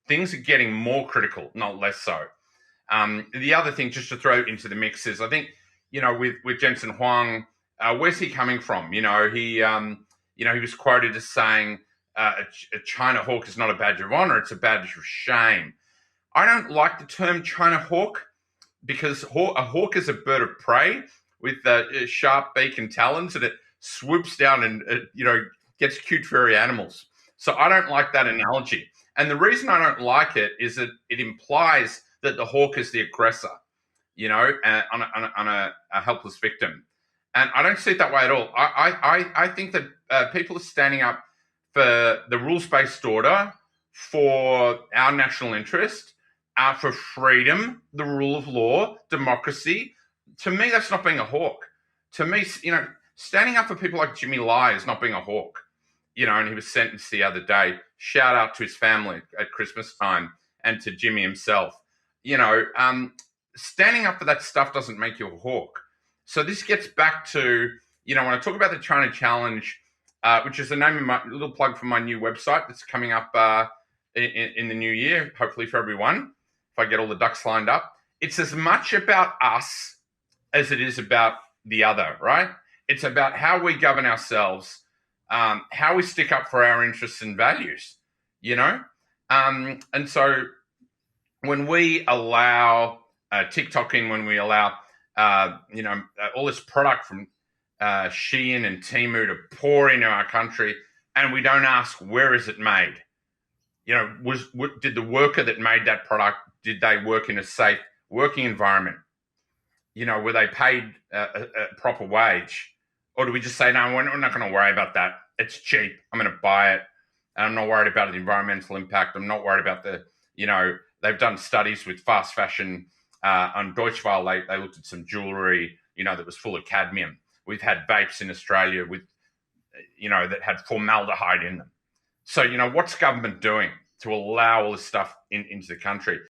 things are getting more critical, not less so. The other thing, just to throw into the mix, is I think, with Jensen Huang, where's he coming from? He was quoted as saying a China hawk is not a badge of honor; it's a badge of shame. I don't like the term China hawk because a hawk is a bird of prey with sharp beak and talons, and it swoops down and gets cute furry animals. So I don't like that analogy. And the reason I don't like it is that it implies that the hawk is the aggressor, on a helpless victim. And I don't see it that way at all. I think that people are standing up for the rules-based order, for our national interest, for freedom, the rule of law, democracy. To me, that's not being a hawk. To me, standing up for people like Jimmy Lai is not being a hawk. And he was sentenced the other day. Shout out to his family at Christmas time and to Jimmy himself. Standing up for that stuff doesn't make you a hawk. So this gets back to, when I talk about the China Challenge, which is the name of my little plug for my new website that's coming up in the new year, hopefully for everyone, if I get all the ducks lined up. It's as much about us as it is about the other, right? It's about how we govern ourselves, how we stick up for our interests and values, And so when we allow TikToking, when we allow, all this product from Shein and Temu to pour into our country, and we don't ask, where is it made? Did the worker that made that product, did they work in a safe working environment? Were they paid a proper wage? Or do we just say, no, we're not going to worry about that. It's cheap. I'm going to buy it. And I'm not worried about the environmental impact. I'm not worried about they've done studies with fast fashion on Deutschwall. They looked at some jewelry, that was full of cadmium. We've had vapes in Australia with, that had formaldehyde in them. So, what's government doing to allow all this stuff into the country?